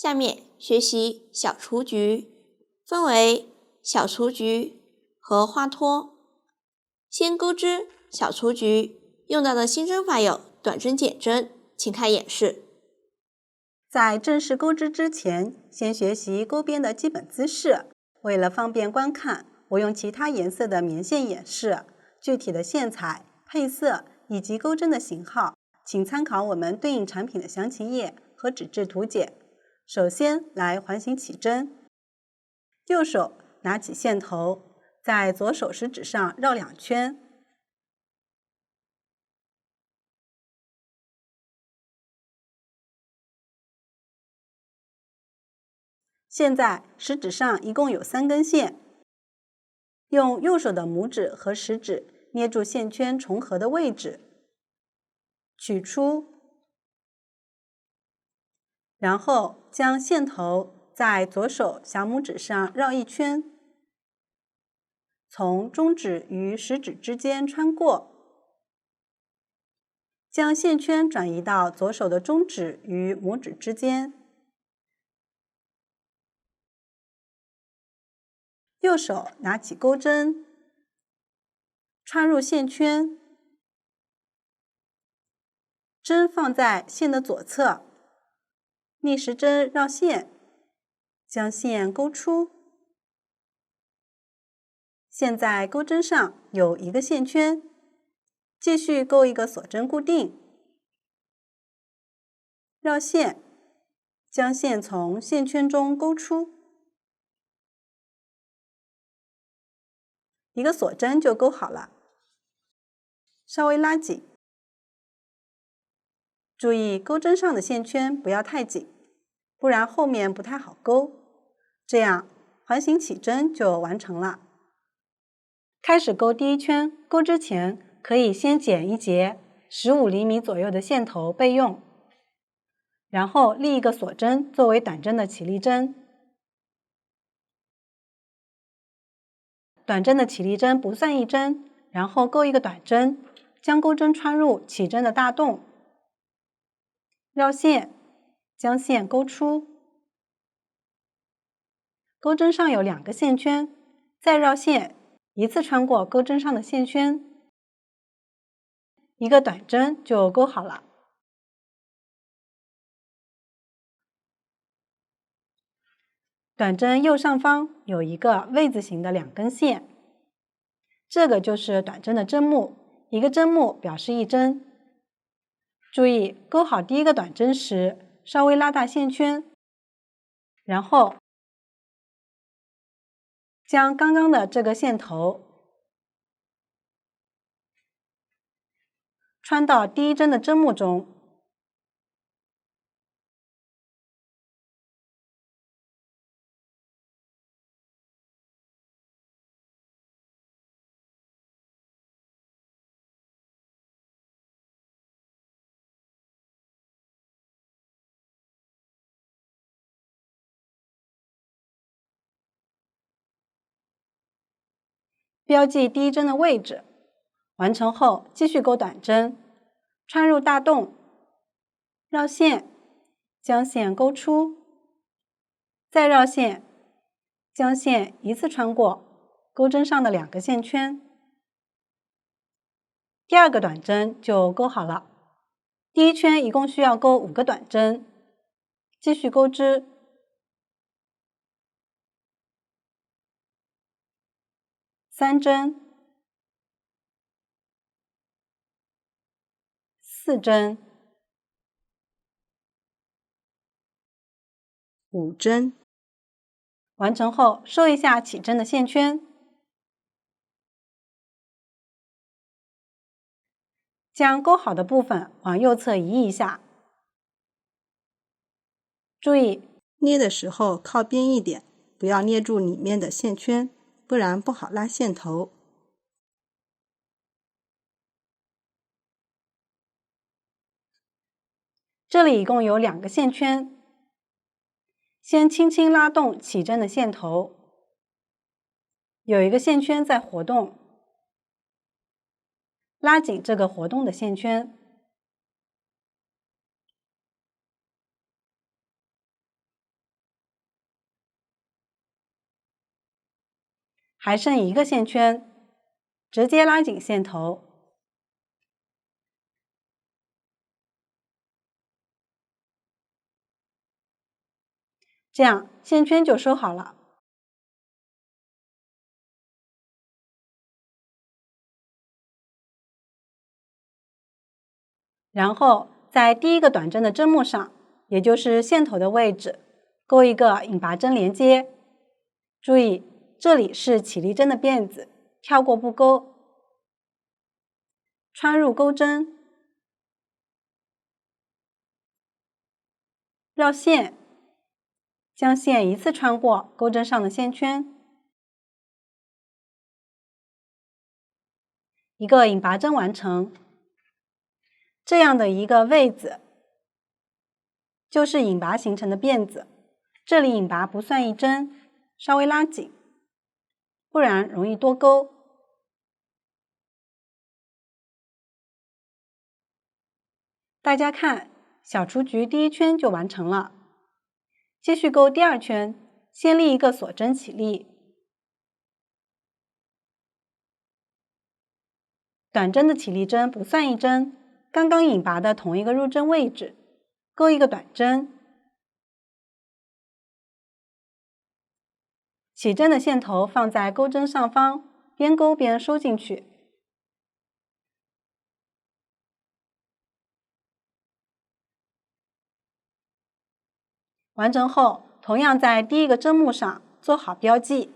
下面学习小雏菊，分为小雏菊和花托。先钩织小雏菊，用到的新针法有短针、剪针，请看演示。在正式钩织之前，先学习钩边的基本姿势。为了方便观看，我用其他颜色的棉线演示。具体的线材、配色以及钩针的型号，请参考我们对应产品的详情页和纸质图解。首先来环形起针，右手拿起线头，在左手食指上绕2圈。现在食指上一共有3根线，用右手的拇指和食指捏住线圈重合的位置，取出，然后将线头在左手小拇指上绕1圈，从中指与食指之间穿过，将线圈转移到左手的中指与拇指之间。右手拿起钩针，穿入线圈，针放在线的左侧，逆时针绕线，将线钩出。现在钩针上有1个线圈，继续钩一个锁针固定，绕线，将线从线圈中钩出。1个锁针就钩好了，稍微拉紧，注意钩针上的线圈不要太紧，不然后面不太好钩。这样环形起针就完成了。开始钩第1圈，钩之前可以先剪一节15厘米左右的线头备用，然后立一个锁针作为短针的起立针。短针的起立针不算1针，然后钩一个短针，将钩针穿入起针的大洞，绕线，将线钩出。钩针上有2个线圈，再绕线，一次穿过钩针上的线圈，1个短针就钩好了。短针右上方有1个 V 字形的2根线，这个就是短针的针目，1个针目表示1针。注意钩好第1个短针时，稍微拉大线圈，然后将刚刚的这个线头穿到第1针的针目中，标记第1针的位置。完成后继续钩短针，穿入大洞，绕线，将线钩出，再绕线，将线一次穿过钩针上的2个线圈，第2个短针就钩好了。第1圈一共需要钩5个短针，继续钩织。3针、4针、5针。完成后收一下起针的线圈，将钩好的部分往右侧移一下，注意捏的时候靠边一点，不要捏住里面的线圈，不然不好拉线头。这里一共有2个线圈，先轻轻拉动起针的线头，有1个线圈在活动，拉紧这个活动的线圈，还剩一个线圈，直接拉紧线头。这样线圈就收好了。然后在第一个短针的针目上，也就是线头的位置，钩一个引拔针连接。注意，这里是起立针的辫子，跳过不钩，穿入钩针，绕线，将线一次穿过钩针上的线圈，一个引拔针完成。这样的一个位子就是引拔形成的辫子，这里引拔不算一针，稍微拉紧，不然容易多钩。大家看，小雏菊第一圈就完成了。继续钩第二圈，先立一个锁针起立，短针的起立针不算一针，刚刚引拔的同一个入针位置，钩一个短针，起针的线头放在钩针上方，边钩边收进去。完成后，同样在第一个针目上做好标记。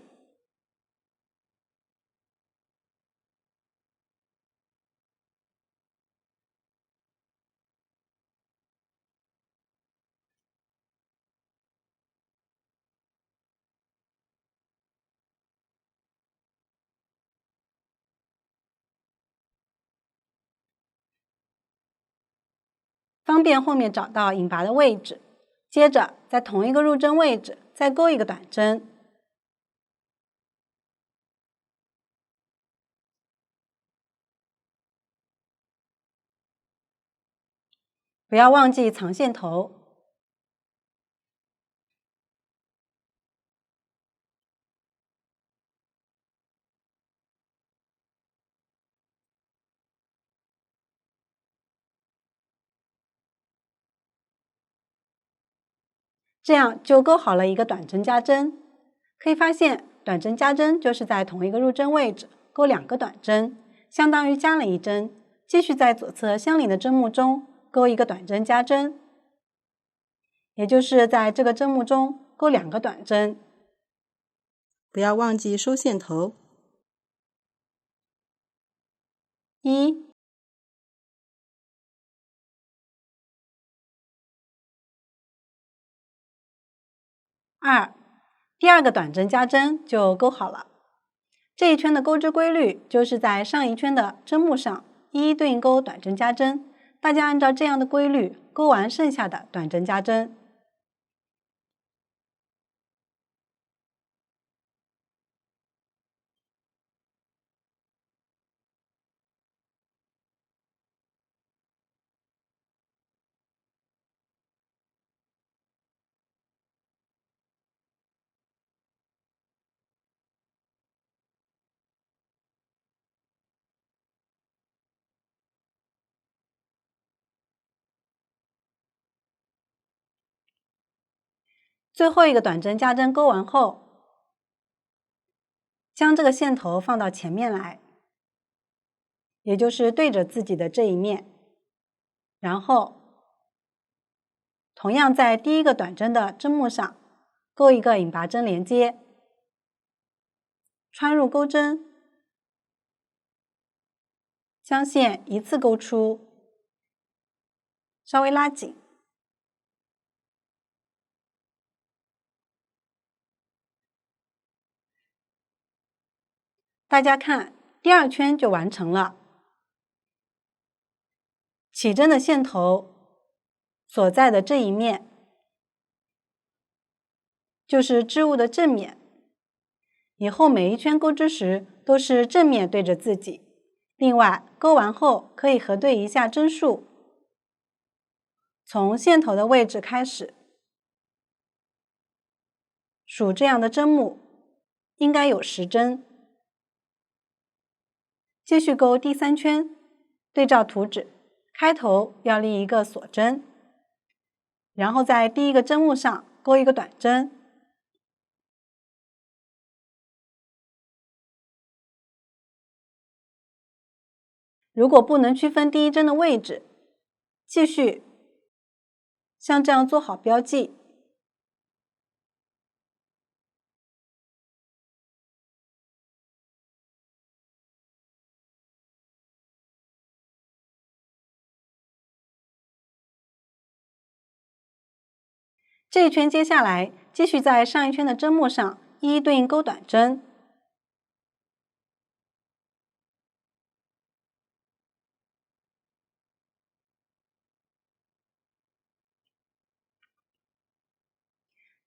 方便后面找到引拔的位置，接着在同一个入针位置再钩一个短针。不要忘记藏线头。这样就钩好了一个短针加针。可以发现，短针加针就是在同一个入针位置钩2个短针，相当于加了一针。继续在左侧相邻的针目中钩一个短针加针，也就是在这个针目中钩2个短针。不要忘记收线头。1、2，第2个短针加针就钩好了。这一圈的钩织规律就是在上一圈的针目上一一对应钩短针加针，大家按照这样的规律钩完剩下的短针加针。最后一个短针加针钩完后，将这个线头放到前面来，也就是对着自己的这一面，然后同样在第一个短针的针目上钩一个引拔针连接，穿入钩针，将线一次钩出，稍微拉紧。大家看，第2圈就完成了。起针的线头所在的这一面就是织物的正面，以后每一圈钩织时都是正面对着自己。另外，钩完后可以核对一下针数，从线头的位置开始数这样的针目，应该有10针。继续钩第3圈，对照图纸，开头要立一个锁针，然后在第一个针目上钩一个短针。如果不能区分第一针的位置，继续像这样做好标记。这一圈接下来，继续在上一圈的针目上一一对应钩短针。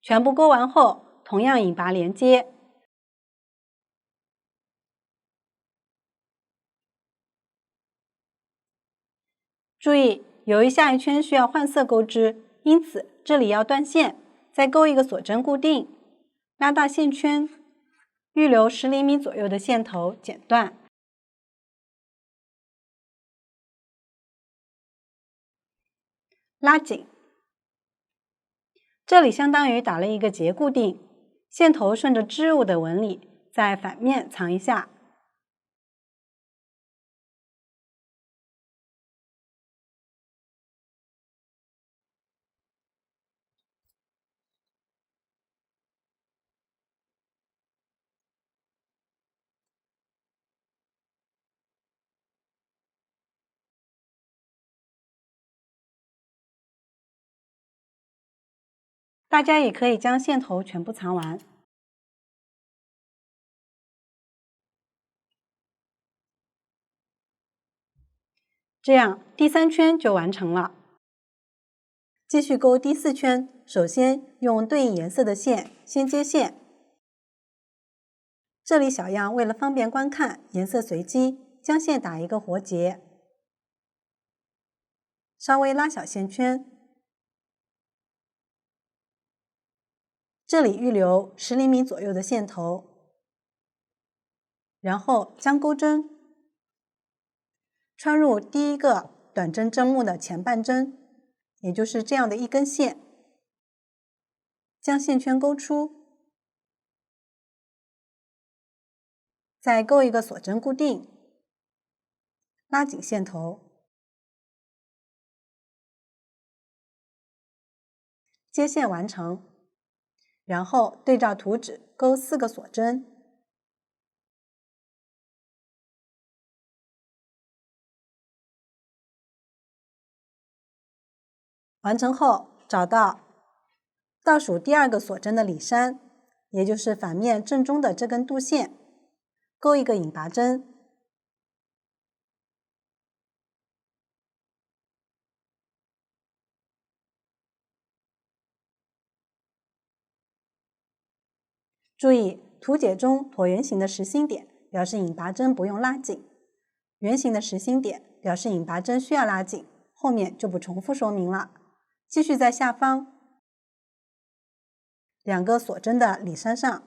全部钩完后，同样引拔连接。注意，由于下一圈需要换色钩织，因此这里要断线，再钩一个锁针固定，拉大线圈，预留10厘米左右的线头剪断。拉紧，这里相当于打了一个结固定，线头顺着织物的纹理，在反面藏一下。大家也可以将线头全部藏完。这样第3圈就完成了。继续钩第4圈，首先用对应颜色的线先接线。这里小样为了方便观看，颜色随机，将线打一个活结，稍微拉小线圈。这里预留10厘米左右的线头，然后将钩针穿入第一个短针针目的前半针，也就是这样的一根线，将线圈勾出，再钩一个锁针固定，拉紧线头，接线完成，然后对照图纸钩4个锁针。完成后，找到倒数第2个锁针的里山，也就是反面正中的这根度线，钩一个引拔针，注意图解中椭圆形的实心点表示引拔针不用拉紧，圆形的实心点表示引拔针需要拉紧，后面就不重复说明了。继续在下方2个锁针的里山上，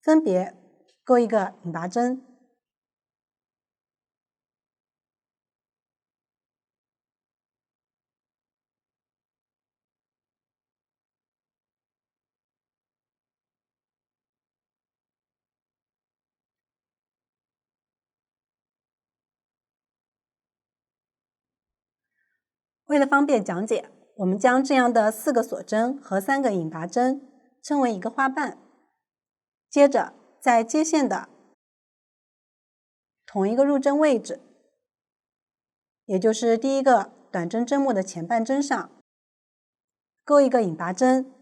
分别钩一个引拔针，为了方便讲解，我们将这样的4个锁针和3个引拔针称为一个花瓣。接着，在接线的同一个入针位置，也就是第一个短针针目的前半针上，钩一个引拔针，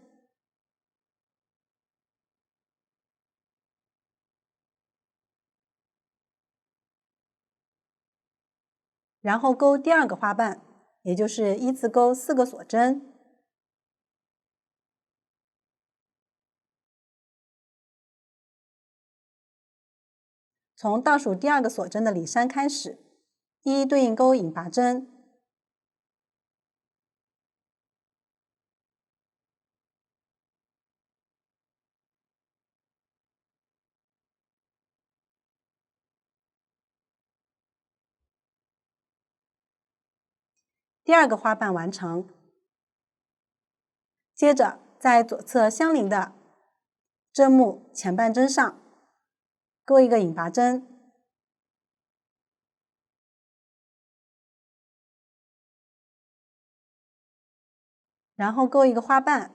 然后钩第2个花瓣，也就是依次钩4个锁针。从倒数第2个锁针的里山开始，一一对应钩引拔针，第2个花瓣完成。接着在左侧相邻的针目前半针上钩一个引拔针，然后钩一个花瓣，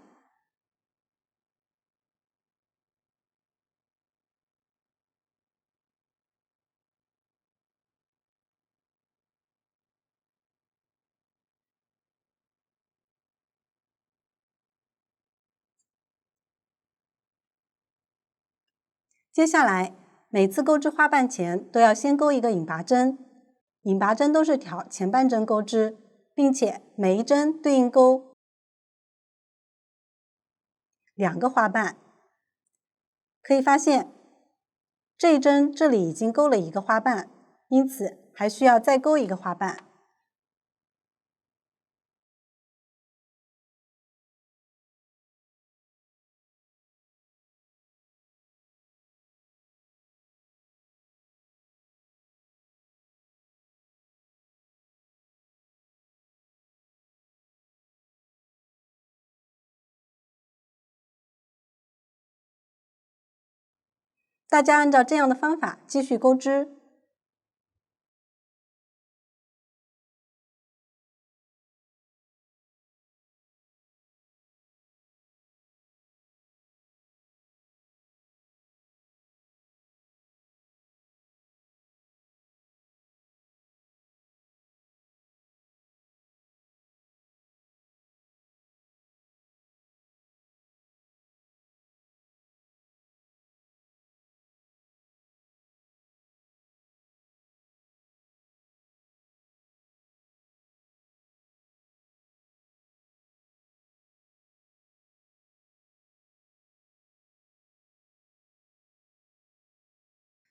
接下来每次钩织花瓣前都要先钩一个引拔针，引拔针都是挑前半针钩织，并且每一针对应钩2个花瓣。可以发现这一针这里已经钩了1个花瓣，因此还需要再钩1个花瓣。大家按照这样的方法继续钩织。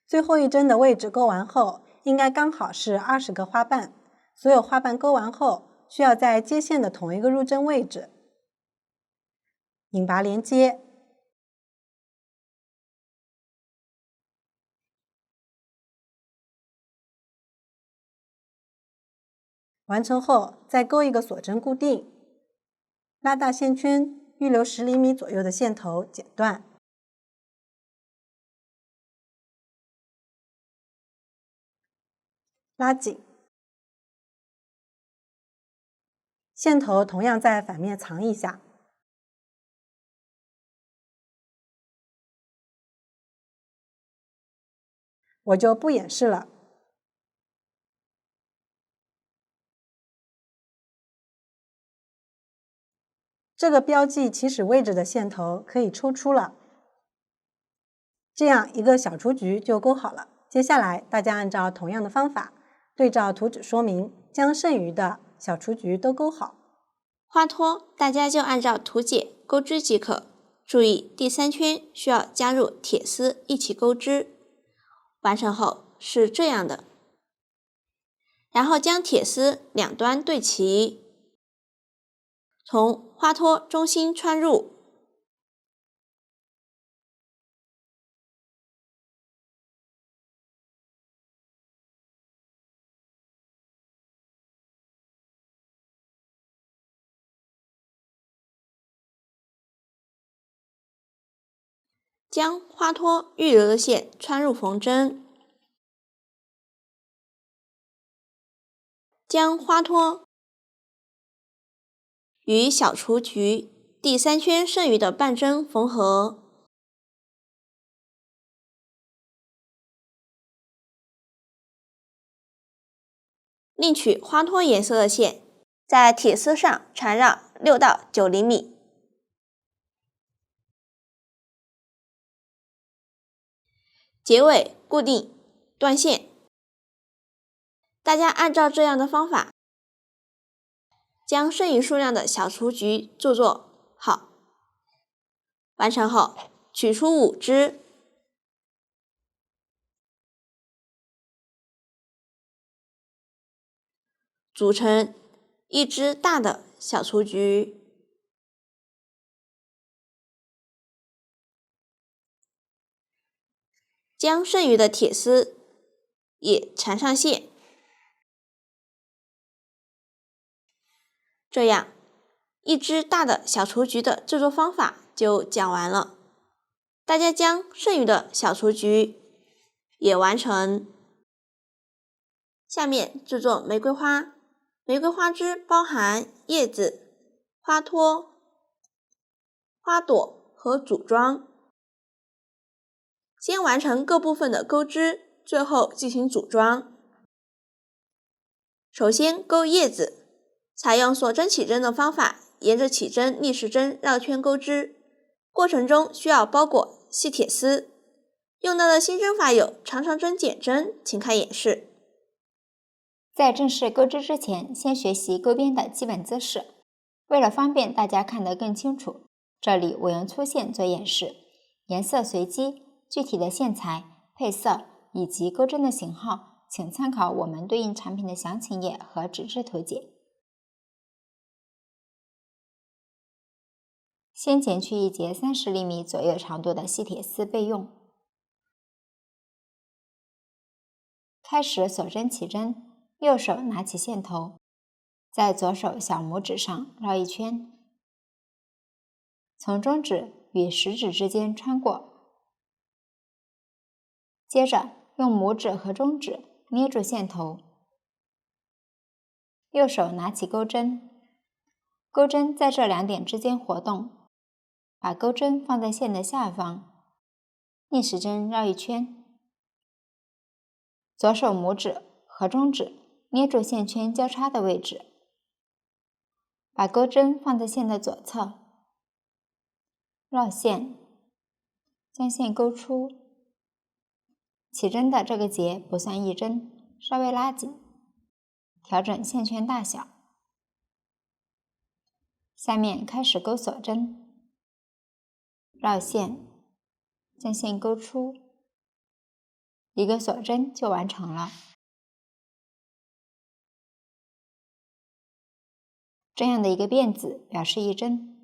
最后一针的位置钩完后，应该刚好是20个花瓣。所有花瓣钩完后，需要在接线的同一个入针位置引拔连接，完成后再钩一个锁针固定，拉大线圈，预留10厘米左右的线头剪断。拉紧，线头同样在反面藏一下。我就不演示了。这个标记起始位置的线头可以抽出了，这样一个小雏菊就钩好了。接下来大家按照同样的方法，对照图纸说明，将剩余的小雏菊都钩好。花托大家就按照图解钩织即可，注意第3圈需要加入铁丝一起钩织。完成后是这样的，然后将铁丝两端对齐，从花托中心穿入，将花托预留的线穿入缝针，将花托与小雏菊第3圈剩余的半针缝合，另取花托颜色的线，在铁丝上缠绕6到9厘米，结尾固定断线。大家按照这样的方法，将剩余数量的小雏菊做好。完成后，取出5只，组成一只大的小雏菊。将剩余的铁丝也缠上线，这样，一只大的小雏菊的制作方法就讲完了。大家将剩余的小雏菊也完成。下面制作玫瑰花。玫瑰花枝包含叶子、花托、花朵和组装。先完成各部分的钩织，最后进行组装。首先钩叶子，采用锁针起针的方法，沿着起针逆时针绕圈钩织，过程中需要包裹细铁丝。用到的新针法有长长针、剪针，请看演示。在正式钩织之前，先学习钩边的基本姿势。为了方便大家看得更清楚，这里我用粗线做演示，颜色随机，具体的线材、配色以及钩针的型号，请参考我们对应产品的详情页和纸质图解。先剪去一节30厘米左右长度的细铁丝备用。开始锁针起针。右手拿起线头，在左手小拇指上绕一圈，从中指与食指之间穿过，接着用拇指和中指捏住线头，右手拿起钩针，钩针在这2点之间活动，把钩针放在线的下方，逆时针绕一圈，左手拇指和中指捏住线圈交叉的位置，把钩针放在线的左侧，绕线，将线钩出。起针的这个结不算一针，稍微拉紧，调整线圈大小。下面开始钩锁针，绕线，将线钩出，一个锁针就完成了。这样的一个辫子表示一针。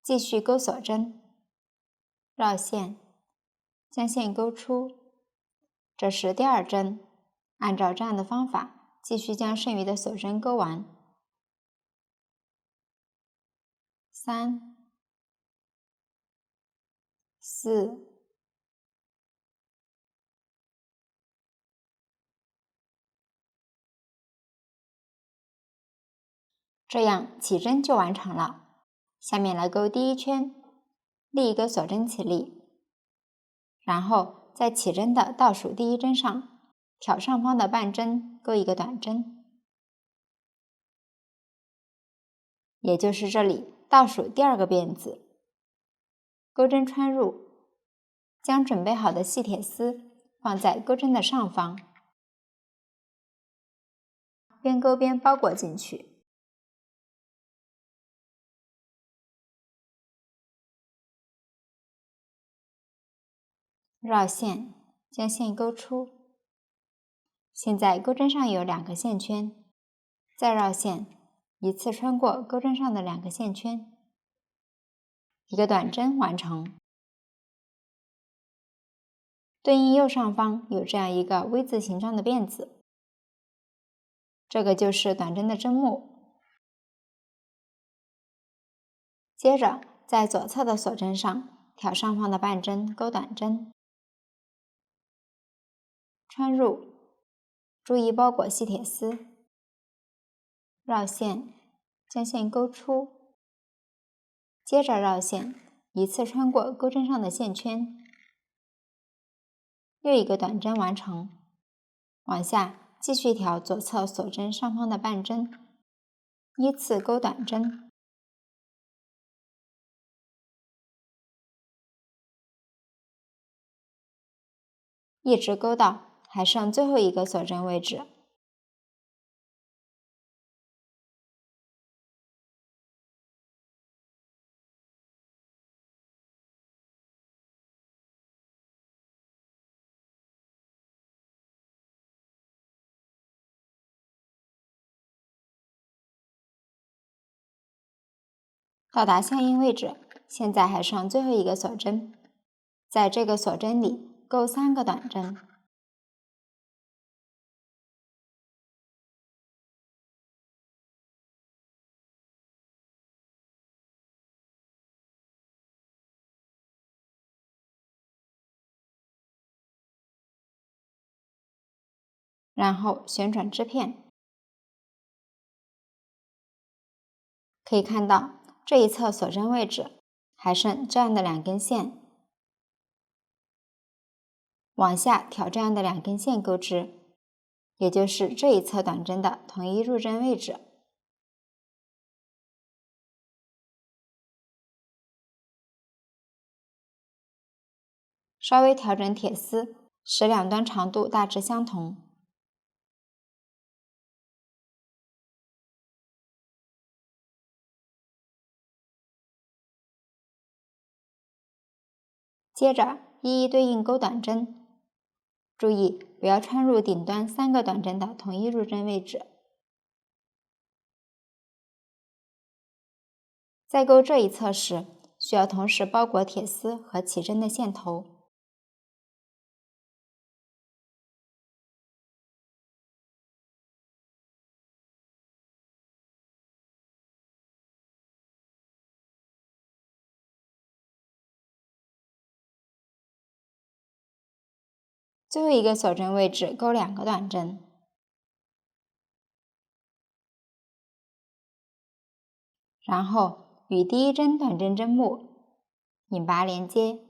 继续钩锁针，绕线，将线钩出，这是第2针。按照这样的方法，继续将剩余的锁针钩完。3、4、这样起针就完成了。下面来钩第1圈，立一个锁针起立，然后在起针的倒数第1针上挑上方的半针钩一个短针，也就是这里倒数第2个辫子。钩针穿入，将准备好的细铁丝放在钩针的上方，边钩边包裹进去。绕线，将线钩出。现在钩针上有2个线圈，再绕线，一次穿过钩针上的2个线圈，一个短针完成。对应右上方有这样一个 V 字形状的辫子，这个就是短针的针目。接着在左侧的锁针上挑上方的半针钩短针，穿入，注意包裹细铁丝，绕线，将线钩出，接着绕线，一次穿过钩针上的线圈，又一个短针完成。往下继续挑左侧锁针上方的半针，依次钩短针，一直钩到还剩最后一个锁针为止。到达相应位置，现在还剩最后一个锁针，在这个锁针里钩3个短针。然后旋转织片。可以看到这一侧锁针位置还剩这样的2根线，往下挑这样的2根线钩织，也就是这一侧短针的同一入针位置。稍微调整铁丝，使两端长度大致相同。接着一一对应钩短针，注意不要穿入顶端3个短针的同一入针位置。在钩这一侧时，需要同时包裹铁丝和起针的线头。最后一个锁针位置钩2个短针，然后与第一针短针针目引拔连接，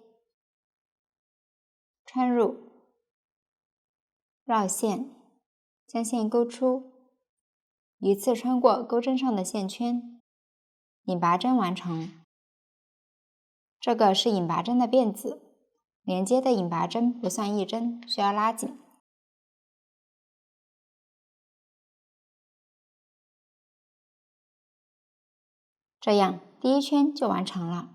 穿入，绕线，将线钩出，一次穿过钩针上的线圈，引拔针完成。这个是引拔针的辫子，连接的引拔针不算一针，需要拉紧。这样第一圈就完成了。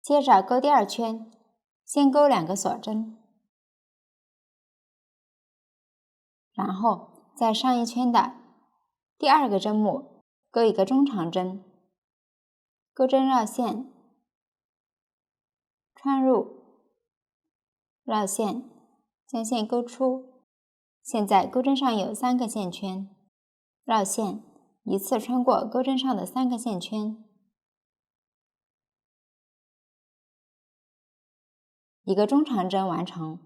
接着钩第2圈，先钩2个锁针，然后在上一圈的第2个针目钩一个中长针，钩针绕线，穿入，绕线，将线钩出。现在钩针上有3个线圈，绕线，一次穿过钩针上的3个线圈，一个中长针完成。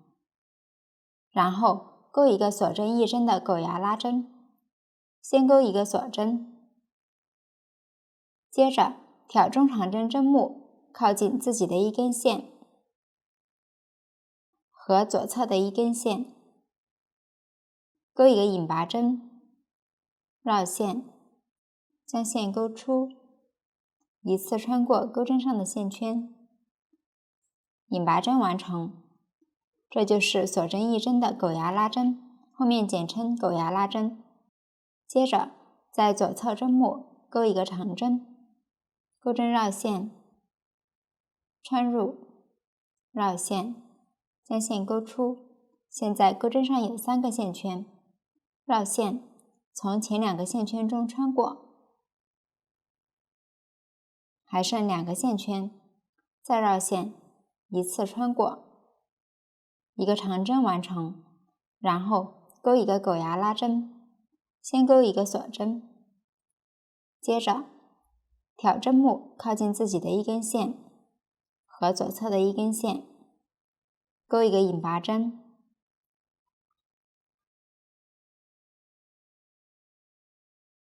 然后钩一个锁针1针的狗牙拉针，先钩一个锁针，接着挑中长针针目靠近自己的1根线和左侧的1根线，钩一个引拔针，绕线，将线钩出，一次穿过钩针上的线圈，引拔针完成。这就是锁针1针的狗牙拉针，后面简称狗牙拉针。接着在左侧针目钩一个长针，钩针绕线，穿入，绕线，将线钩出。现在钩针上有3个线圈，绕线，从前2个线圈中穿过，还剩2个线圈，再绕线，一次穿过，一个长针完成。然后钩一个狗牙拉针，先钩一个锁针，接着挑针目靠近自己的1根线和左侧的1根线，钩一个引拔针，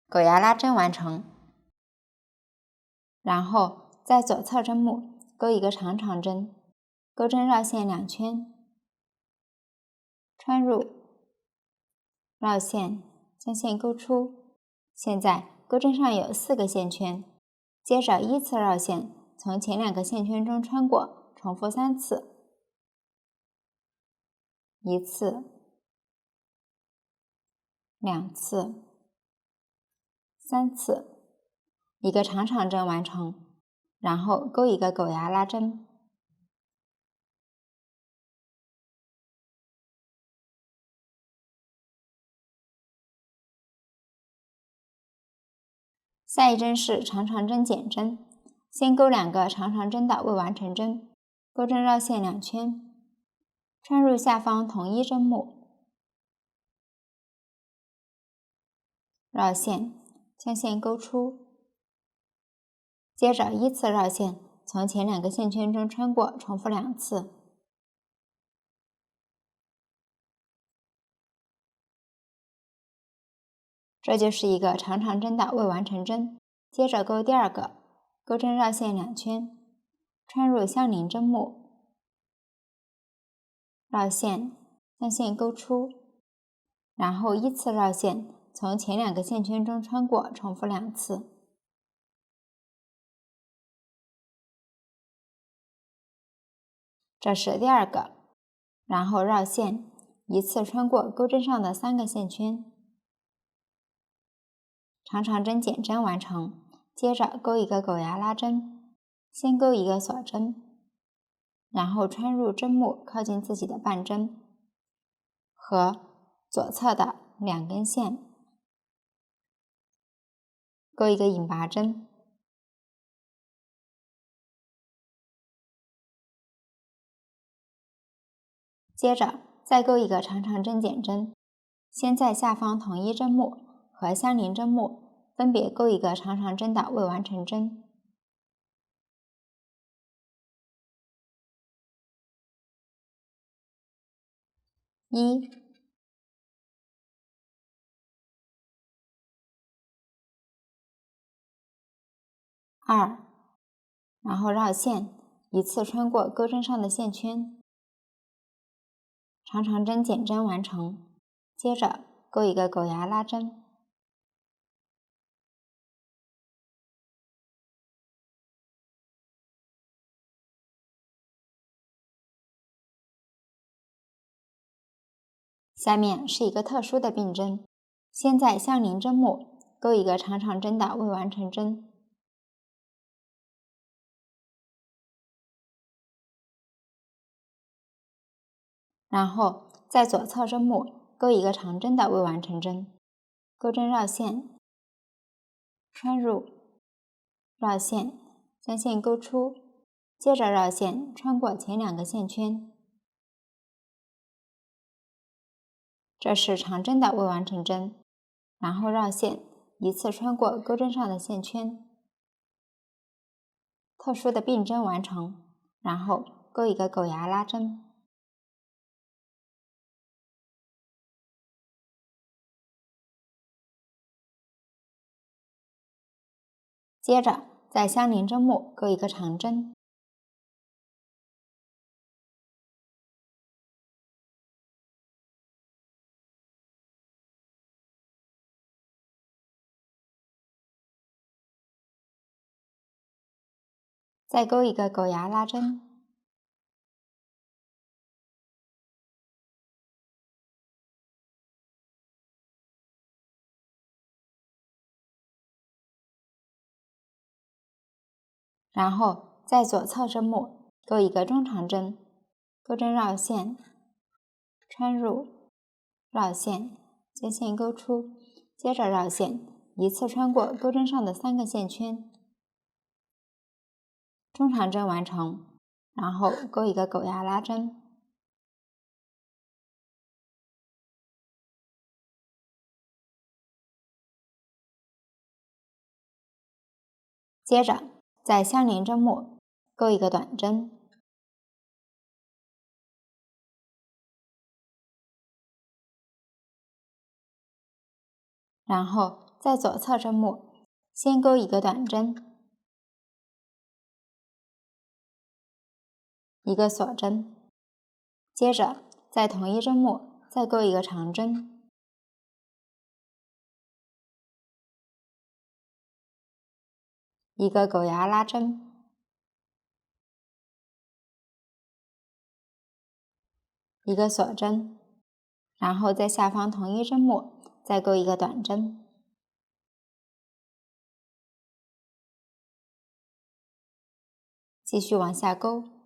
狗牙拉针完成。然后在左侧针目钩一个长长针，钩针绕线2圈，穿入，绕线，将线钩出。现在钩针上有4个线圈，接着依次绕线，从前2个线圈中穿过，重复3次，1次、2次、3次，一个长长针完成。然后钩一个狗牙拉针，下一针是长长针减针，先钩2个长长针的未完成针，钩针绕线2圈，穿入下方同一针目，绕线，将线勾出。接着依次绕线，从前2个线圈中穿过，重复2次。这就是一个长长针的未完成针。接着钩第2个，钩针绕线2圈，穿入相邻针目，绕线，将线勾出，然后依次绕线，从前2个线圈中穿过，重复2次。这是第2个，然后绕线，一次穿过钩针上的3个线圈，长长针减针完成。接着钩一个狗牙拉针，先钩一个锁针，然后穿入针目靠近自己的半针和左侧的2根线，钩一个引拔针，接着再钩一个长长针减针，先在下方同一针目和相邻针目分别钩一个长长针的未完成针。1、2，然后绕线，一次穿过钩针上的线圈，长长针减针完成。接着钩一个狗牙拉针，下面是一个特殊的并针，先在相邻针目钩一个长长针的未完成针，然后在左侧针目钩一个长针的未完成针，钩针绕线，穿入，绕线，将线勾出，接着绕线穿过前2个线圈。这是长针的未完成针，然后绕线，一次穿过钩针上的线圈，特殊的并针完成，然后钩一个狗牙拉针，接着在相邻针目钩一个长针，再钩一个狗牙拉针，然后在左侧针目钩一个中长针，钩针绕线，穿入，绕线，将线勾出，接着绕线，一次穿过钩针上的3个线圈，中长针完成，然后钩一个狗牙拉针，接着在相邻针目钩一个短针，然后在左侧针目先钩一个短针，一个锁针，接着在同一针目再钩一个长针，一个狗牙拉针，一个锁针，然后在下方同一针目再钩一个短针，继续往下钩。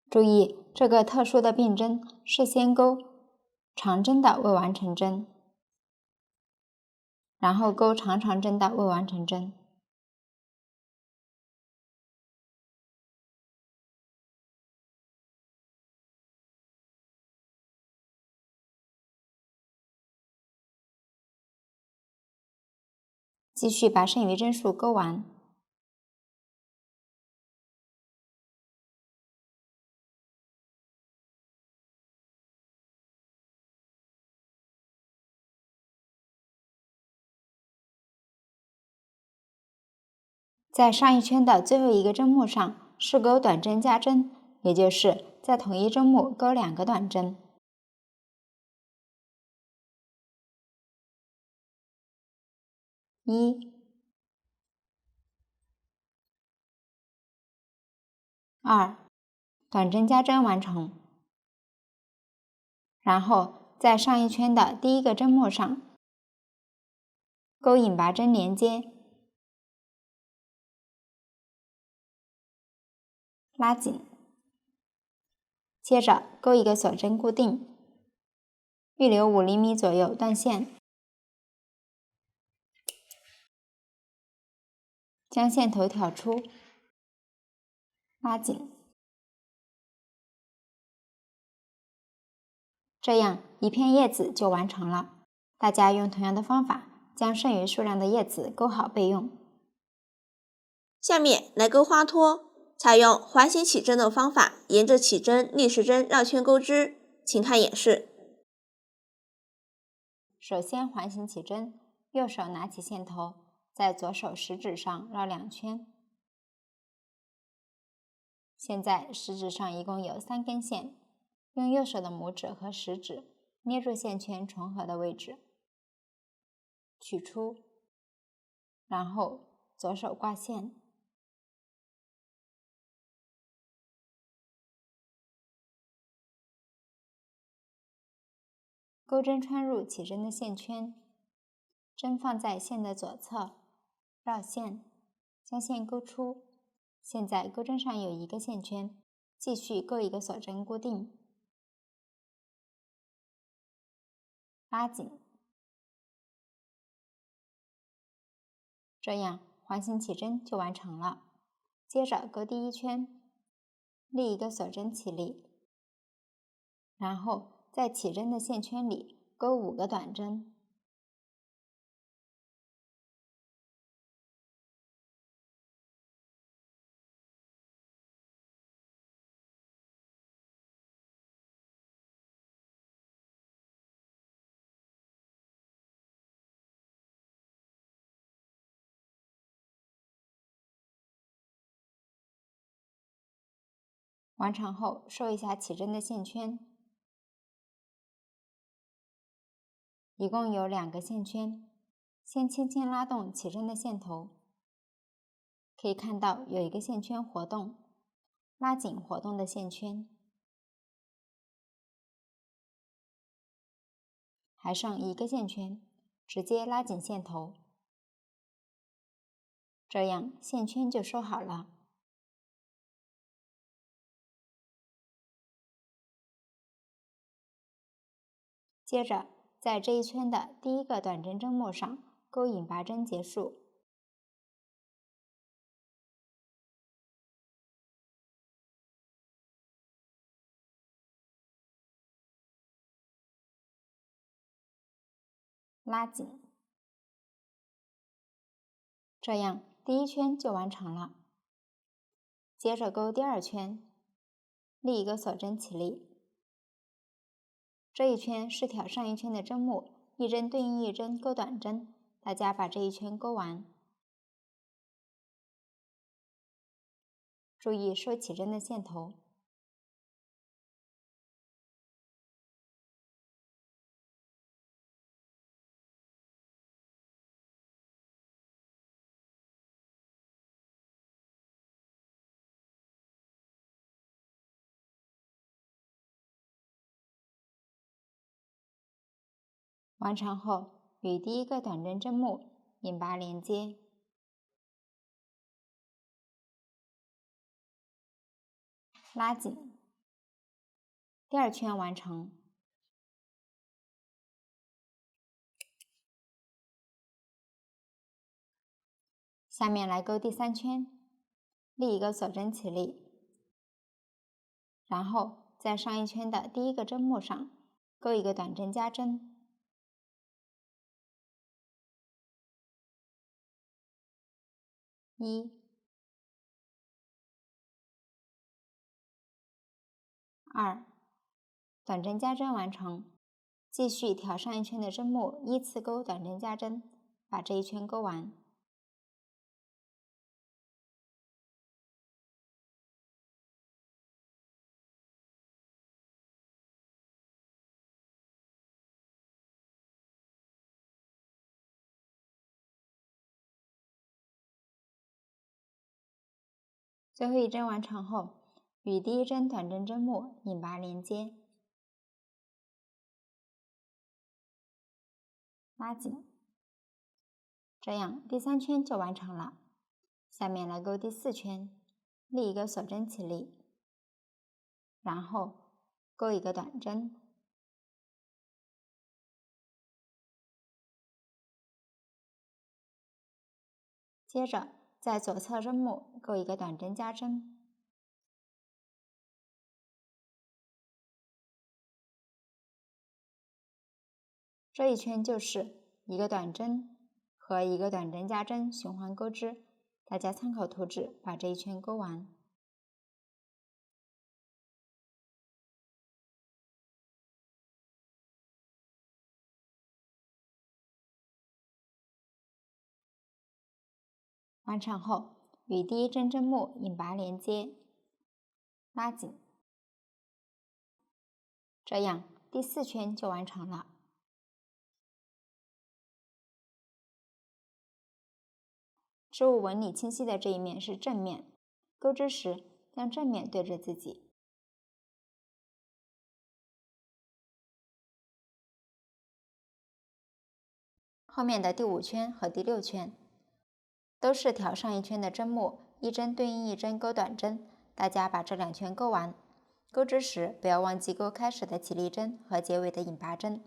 注意，这个特殊的并针是先钩长针的未完成针，然后钩长长针的未完成针。继续把剩余针数钩完。在上一圈的最后一个针目上试钩短针加针，也就是在同一针目钩2个短针。1、2，短针加针完成。然后在上一圈的第一个针目上钩引拔针连接，拉紧，接着钩一个锁针固定，预留5厘米左右断线，将线头挑出，拉紧。这样一片叶子就完成了。大家用同样的方法将剩余数量的叶子钩好备用。下面来钩花托，采用环形起针的方法，沿着起针、逆时针绕圈钩织，请看演示。首先环形起针，右手拿起线头，在左手食指上绕2圈。现在食指上一共有3根线，用右手的拇指和食指捏住线圈重合的位置，取出，然后左手挂线，钩针穿入起针的线圈，针放在线的左侧，绕线，将线钩出。现在钩针上有1个线圈，继续钩一个锁针固定，拉紧。这样环形起针就完成了。接着钩第1圈，立一个锁针起立，然后在起针的线圈里钩5个短针，完成后收一下起针的线圈，一共有2个线圈，先轻轻拉动起针的线头，可以看到有1个线圈活动，拉紧活动的线圈，还剩1个线圈，直接拉紧线头，这样线圈就收好了。接着在这一圈的第1个短针针目上钩引拔针结束，拉紧，这样第1圈就完成了。接着钩第2圈，立一个锁针起立。这一圈是挑上一圈的针目，一针对应一针钩短针，大家把这一圈钩完。注意收起针的线头。完成后，与第1个短针针目引拔连接，拉紧，第2圈完成。下面来钩第3圈，立一个锁针起立，然后在上一圈的第1个针目上钩一个短针加针，1、2，短针加针完成。继续调上一圈的针目，依次钩短针加针，把这一圈钩完。最后一针完成后，与第1针短针针目引拔连接，拉紧，这样第3圈就完成了。下面来钩第4圈，立一个锁针起立，然后钩一个短针，接着在左侧针目钩一个短针加针，这一圈就是一个短针和一个短针加针循环钩织，大家参考图纸把这一圈钩完。完成后，与第1针针目引拔连接，拉紧，这样第4圈就完成了。织物纹理清晰的这一面是正面，钩织时将正面对着自己。后面的第5圈和第6圈都是调上一圈的针目，一针对应一针钩短针，大家把这2圈钩完。钩织时不要忘记钩开始的起立针和结尾的引拔针。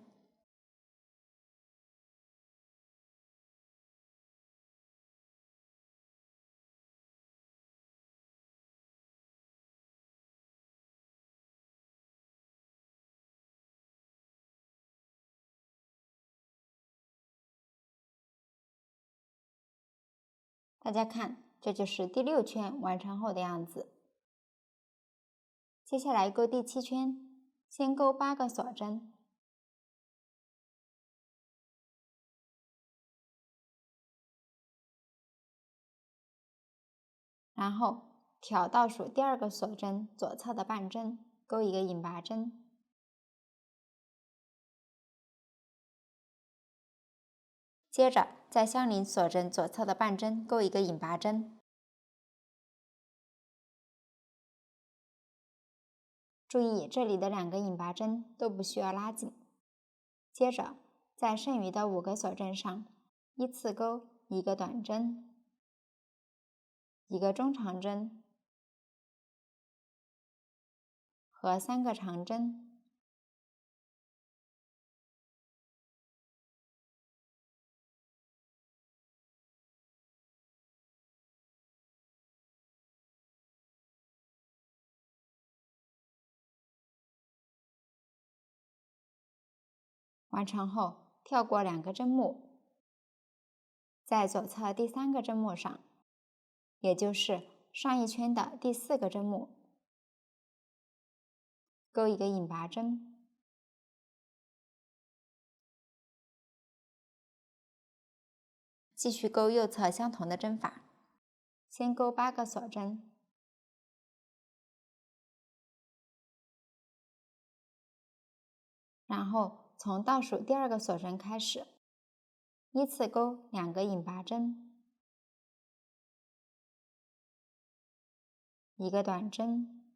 大家看，这就是第6圈完成后的样子。接下来钩第7圈，先钩8个锁针，然后挑倒数第2个锁针左侧的半针，钩一个引拔针，接着在相邻锁针左侧的半针钩一个引拔针。注意这里的2个引拔针都不需要拉紧。接着在剩余的5个锁针上依次钩一个短针，一个中长针和3个长针。完成后，跳过2个针目，在左侧第3个针目上，也就是上一圈的第4个针目，钩一个引拔针，继续钩右侧相同的针法，先钩8个锁针，然后从倒数第2个锁针开始，依次钩2个引拔针，一个短针，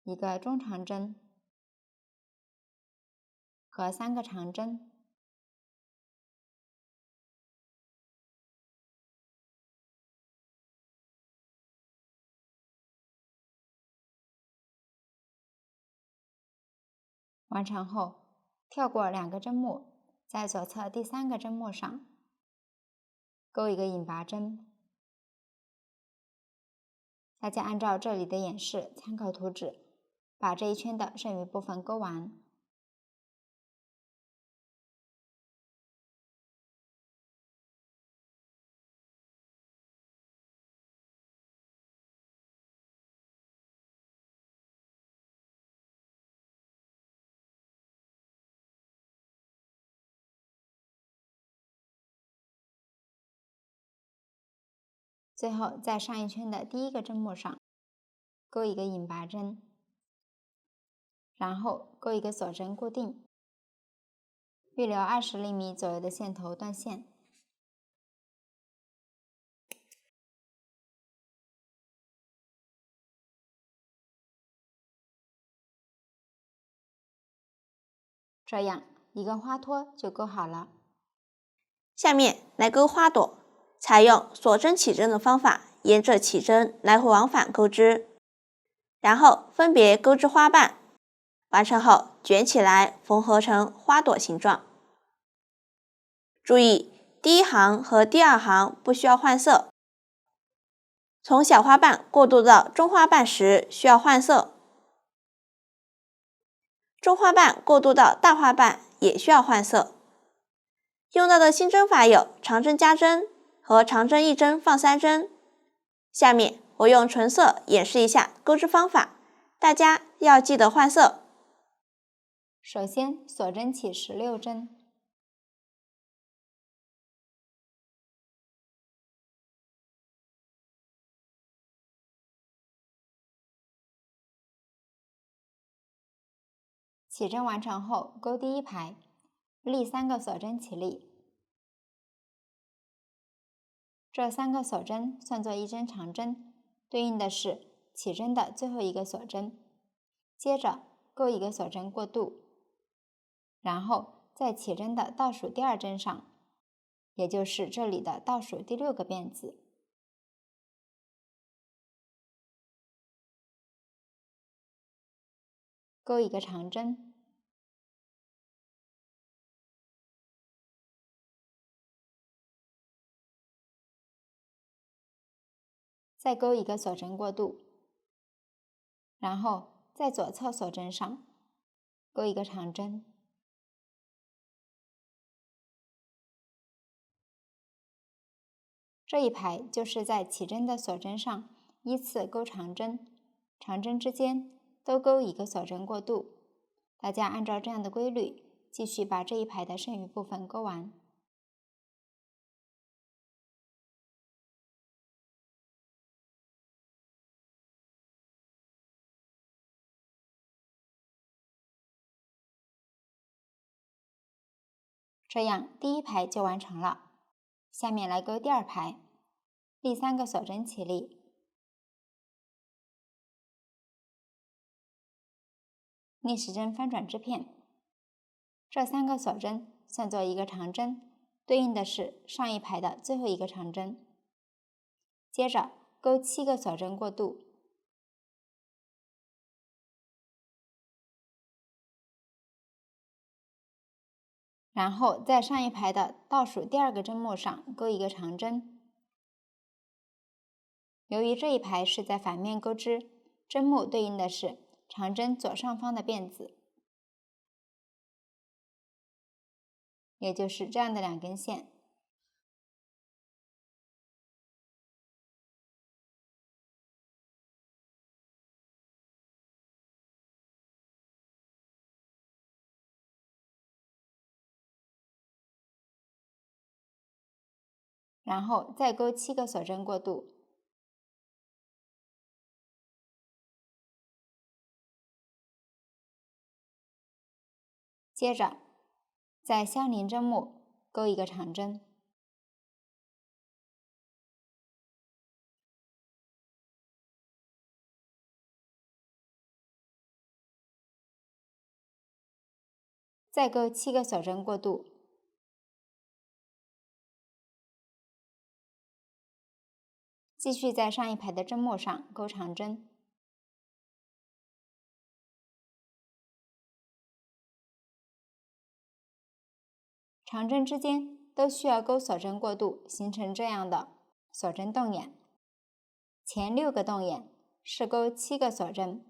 一个中长针和3个长针。完成后，跳过2个针目，在左侧第3个针目上钩一个引拔针。大家按照这里的演示参考图纸，把这一圈的剩余部分钩完。最后在上一圈的第1个针目上钩一个引拔针，然后钩一个锁针固定，预留20厘米左右的线头断线。这样一个花托就钩好了。下面来钩花朵，采用锁针起针的方法，沿着起针来回往返钩织，然后分别钩织花瓣，完成后卷起来缝合成花朵形状。注意，第1行和第2行不需要换色，从小花瓣过渡到中花瓣时需要换色，中花瓣过渡到大花瓣也需要换色。用到的新针法有长针加针和长针1针放3针。下面我用纯色演示一下钩织方法，大家要记得换色。首先锁针起16针，起针完成后钩第1排，立3个锁针起立，这3个锁针算作1针长针，对应的是起针的最后1个锁针。接着钩一个锁针过渡，然后在起针的倒数第2针上，也就是这里的倒数第6个辫子，钩一个长针，再钩一个锁针过渡，然后在左侧锁针上钩一个长针，这一排就是在起针的锁针上依次钩长针，长针之间都钩一个锁针过渡。大家按照这样的规律，继续把这一排的剩余部分钩完。这样第1排就完成了。下面来钩第2排，立3个锁针起立，逆时针翻转织片，这3个锁针算作1个长针，对应的是上一排的最后1个长针。接着钩7个锁针过渡，然后在上一排的倒数第2个针目上钩一个长针。由于这一排是在反面钩织，针目对应的是长针左上方的辫子，也就是这样的2根线。然后再钩7个锁针过渡，接着在相邻针目钩一个长针，再钩7个锁针过渡，继续在上一排的针目上钩长针。长针之间都需要钩锁针过渡，形成这样的锁针洞眼。前6个洞眼是钩7个锁针。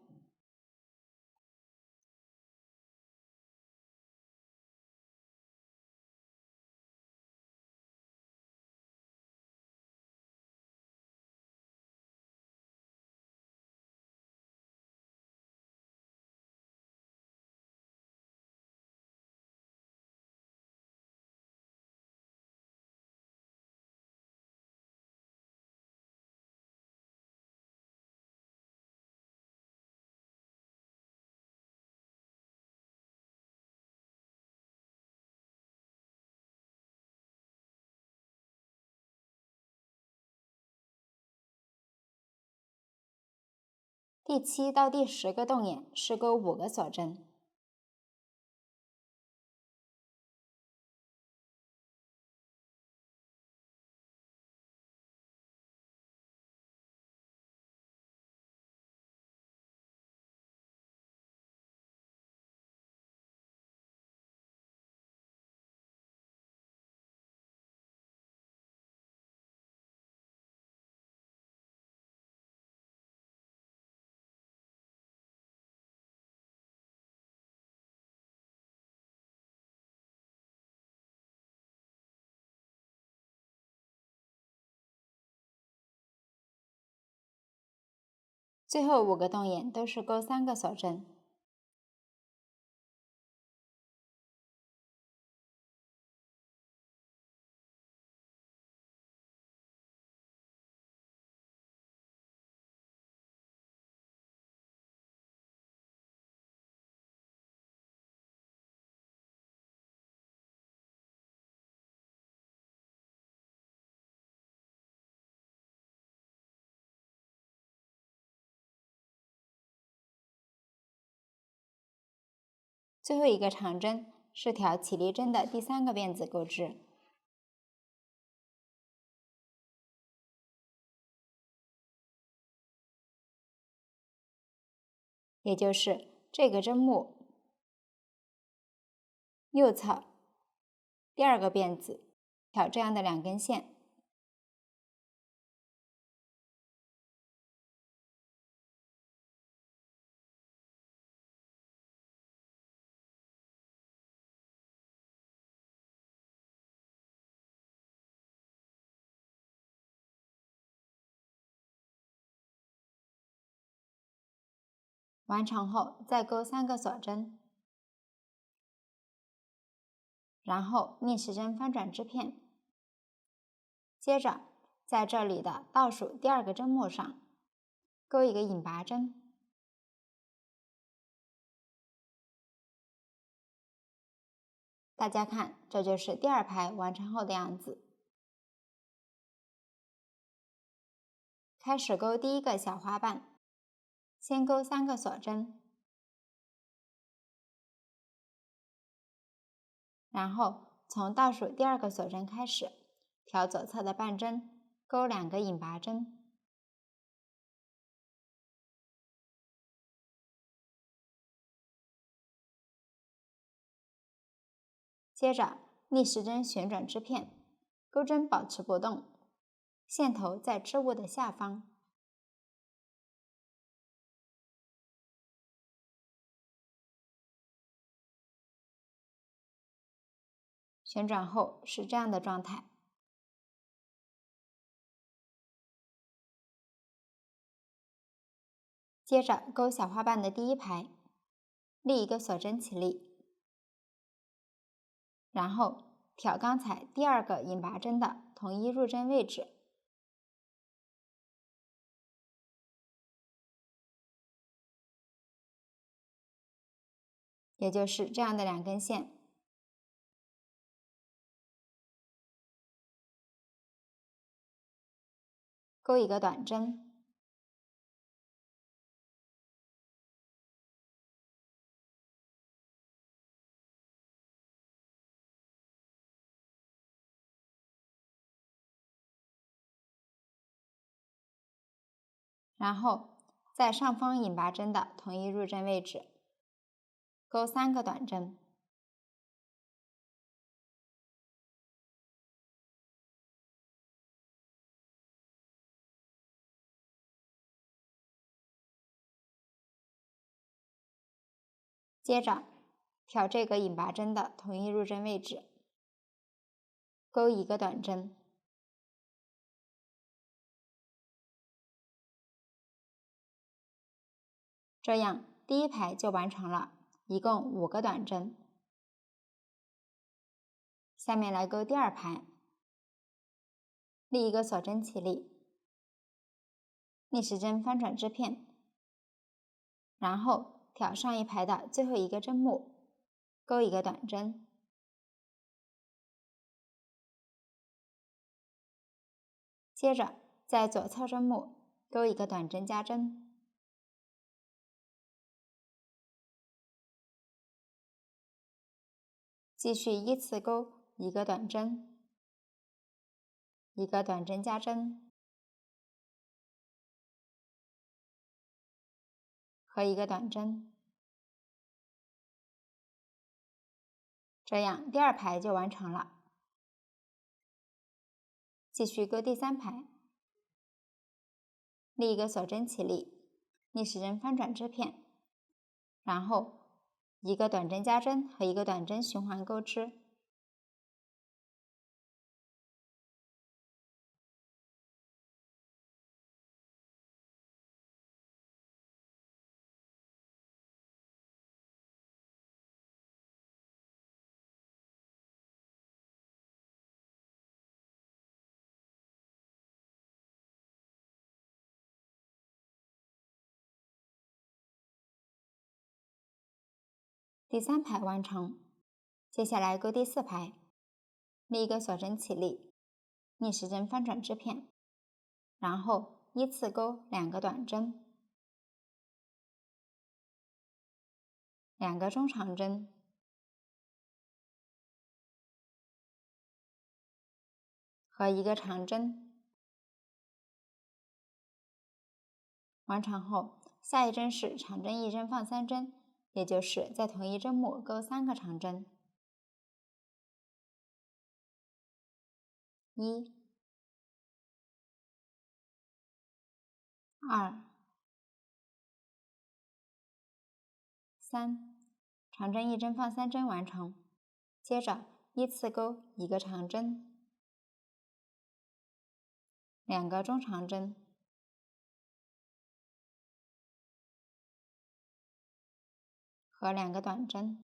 第7到第10个洞眼是钩5个锁针。最后5个洞眼都是钩3个锁针。最后一个长针是挑起立针的第3个辫子钩织。也就是这个针目右侧第2个辫子挑这样的2根线，完成后再钩3个锁针，然后逆时针翻转织片，接着在这里的倒数第2个针目上钩一个引拔针，大家看，这就是第2排完成后的样子。开始钩第1个小花瓣，先钩3个锁针，然后从倒数第2个锁针开始，挑左侧的半针，钩2个引拔针，接着逆时针旋转织片，钩针保持不动，线头在织物的下方。旋转后是这样的状态。接着钩小花瓣的第1排，立一个锁针起立，然后挑刚才第2个引拔针的同一入针位置，也就是这样的2根线。钩一个短针，然后在上方引拔针的同一入针位置钩3个短针，接着挑这个引拔针的同一入针位置，钩一个短针，这样第一排就完成了，一共5个短针。下面来钩第二排，立一个锁针起立，逆时针翻转织片，然后挑上一排的最后一个针目，钩一个短针，接着在左侧针目钩一个短针加针，继续依次钩一个短针，一个短针加针和一个短针，这样第二排就完成了。继续钩第三排，立一个锁针起立，逆时针翻转织片，然后一个短针加针和一个短针循环钩织，第三排完成。接下来钩第四排，立一个锁针起立，逆时针翻转织片，然后依次钩2个短针，2个中长针，和一个长针。完成后，下一针是长针1针放3针，也就是在同一针目钩3个长针，1、2、3，长针1针放3针完成。接着依次钩一个长针，2个中长针和2个短针。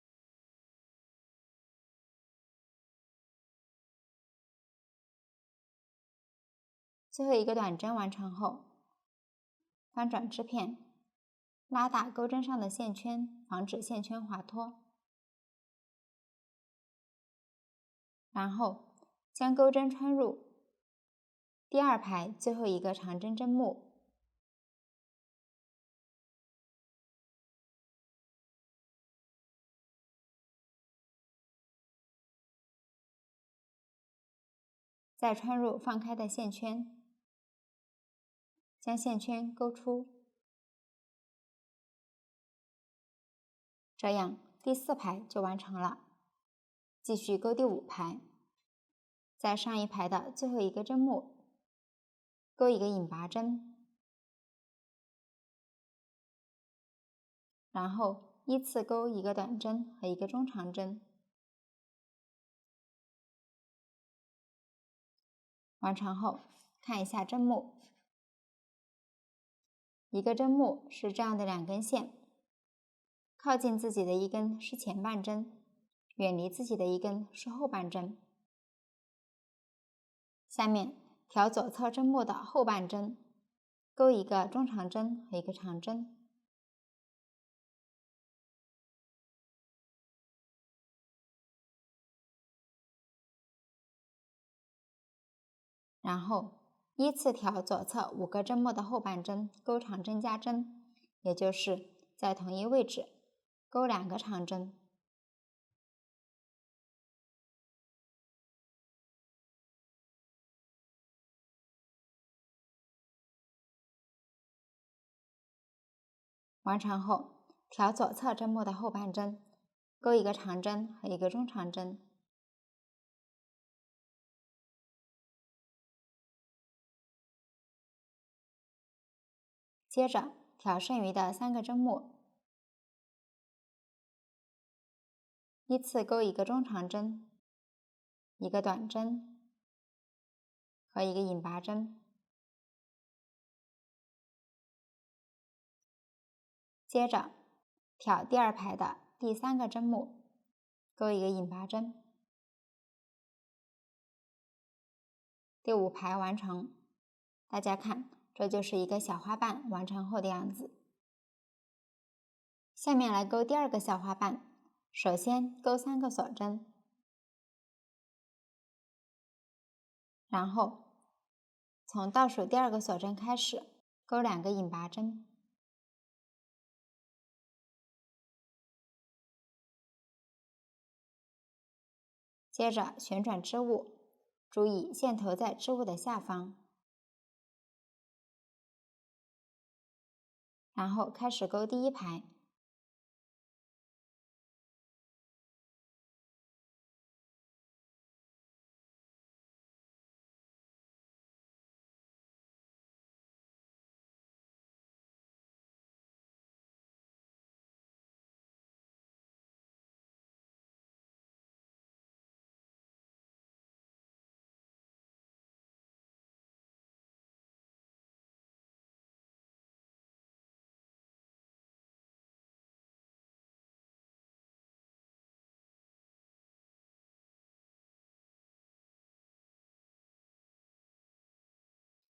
最后一个短针完成后，翻转织片，拉大钩针上的线圈，防止线圈滑脱。然后将钩针穿入第二排最后一个长针针目，再穿入放开的线圈，将线圈勾出。这样第4排就完成了。继续钩第5排，在上一排的最后一个针目钩一个引拔针，然后依次钩一个短针和一个中长针。完成后看一下针目，一个针目是这样的2根线，靠近自己的一根是前半针，远离自己的一根是后半针。下面挑左侧针目的后半针，钩一个中长针和一个长针，然后依次挑左侧5个针目的后半针，钩长针加针，也就是在同一位置钩2个长针。完成后，挑左侧针目的后半针，钩一个长针和一个中长针，接着挑剩余的3个针目，依次钩一个中长针、一个短针和一个引拔针。接着挑第2排的第3个针目，钩一个引拔针。第5排完成。大家看，这就是一个小花瓣完成后的样子。下面来钩第2个小花瓣，首先钩3个锁针，然后从倒数第2个锁针开始钩2个引拔针，接着旋转织物，注意线头在织物的下方，然后开始钩第1排。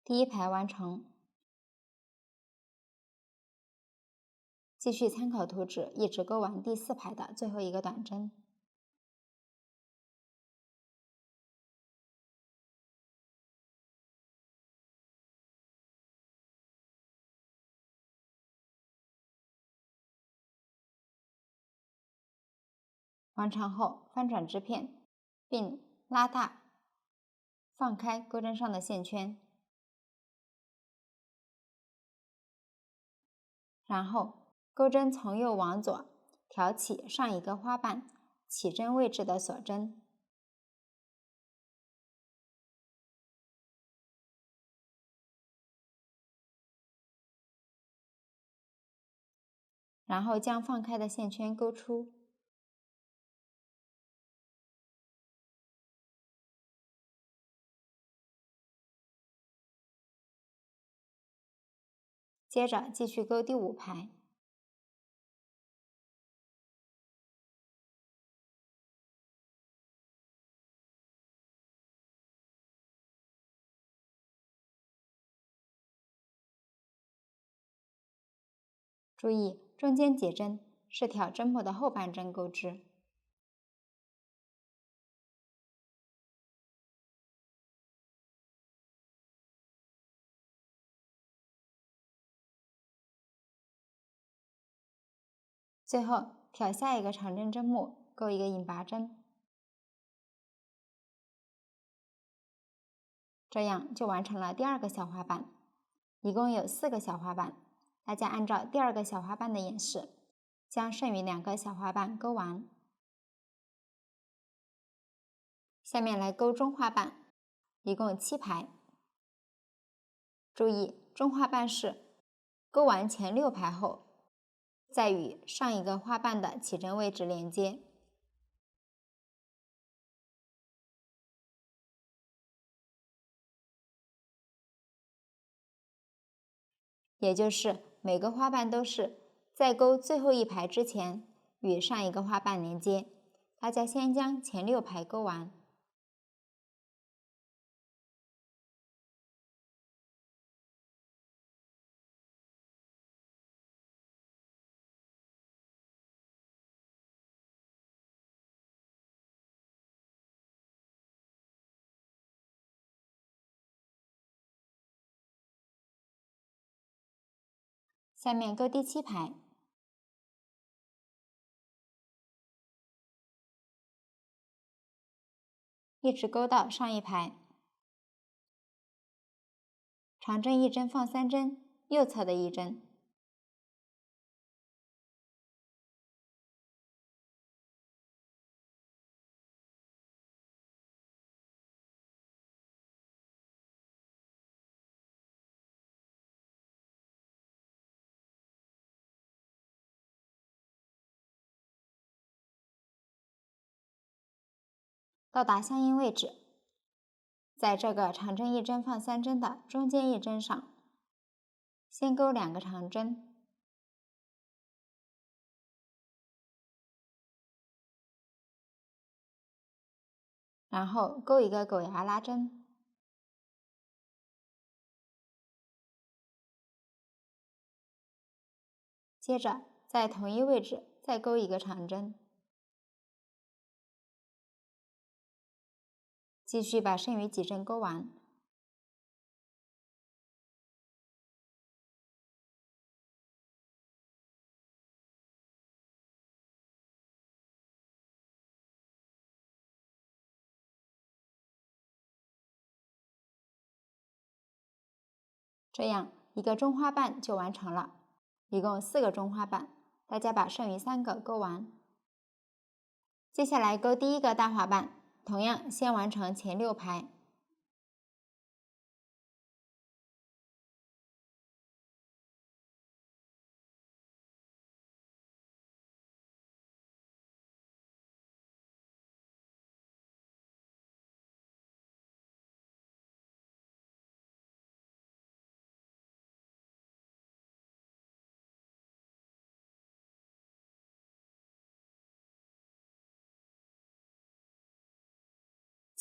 第1排完成。继续参考图纸，一直钩完第4排的最后一个短针。完成后，翻转织片，并拉大，放开钩针上的线圈，然后钩针从右往左挑起上一个花瓣起针位置的锁针，然后将放开的线圈钩出。接着继续钩第5排，注意中间结针是挑针目的后半针钩织。最后挑下一个长针针目，钩一个引拔针，这样就完成了第2个小花瓣。一共有4个小花瓣，大家按照第2个小花瓣的演示，将剩余2个小花瓣钩完。下面来钩中花瓣，一共7排。注意，中花瓣是钩完前6排后，再与上一个花瓣的起针位置连接。也就是每个花瓣都是在钩最后1排之前与上一个花瓣连接。大家先将前6排钩完。下面钩第7排，一直钩到上1排，长针1针放3针，右侧的1针，到达相应位置，在这个长针一针放3针的中间一针上，先钩2个长针，然后钩一个狗牙拉针，接着在同一位置再钩一个长针，继续把剩余几针钩完。这样一个中花瓣就完成了，一共4个中花瓣，大家把剩余3个钩完。接下来钩第一个大花瓣，同样先完成前6排。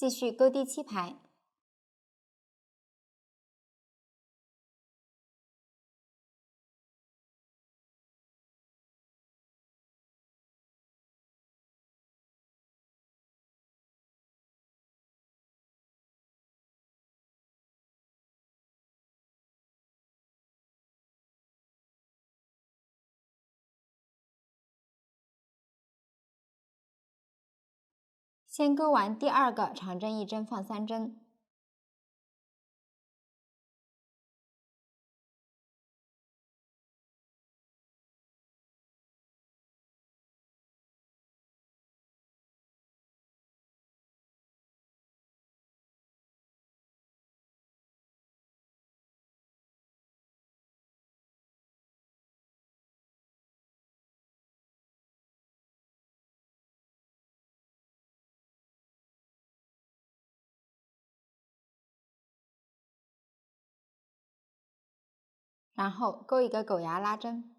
继续钩第7排，先钩完第2个长针一针放3针，然后钩一个狗牙拉针，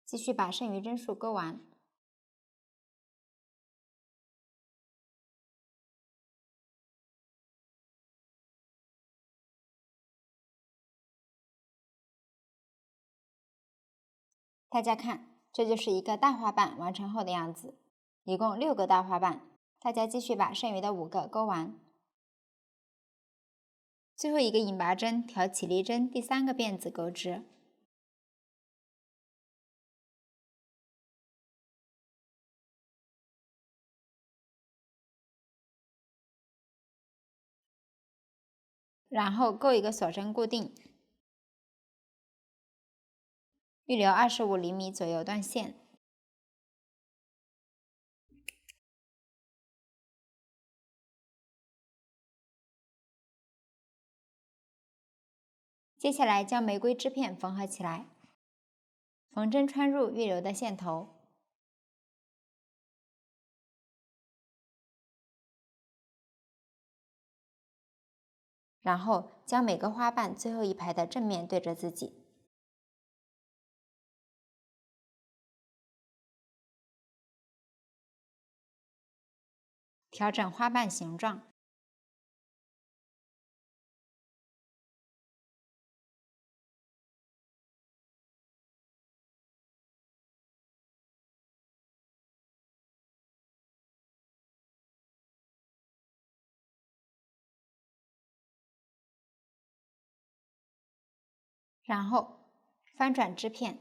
继续把剩余针数钩完。大家看，这就是一个大花瓣完成后的样子，一共6个大花瓣，大家继续把剩余的5个钩完。最后一个引拔针调起立针第3个辫子钩织，然后钩一个锁针固定，预留25厘米左右断线。接下来将玫瑰织片缝合起来，缝针穿入预留的线头，然后将每个花瓣最后一排的正面对着自己，调整花瓣形状。然后翻转织片，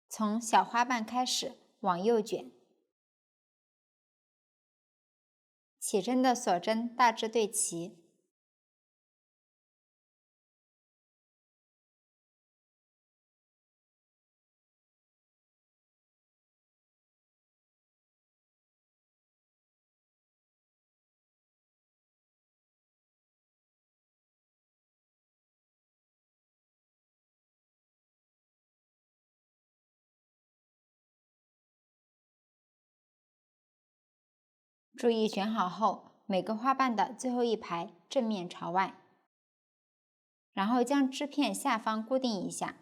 从小花瓣开始往右卷，起针的锁针大致对齐，注意选好后，每个花瓣的最后一排正面朝外，然后将织片下方固定一下。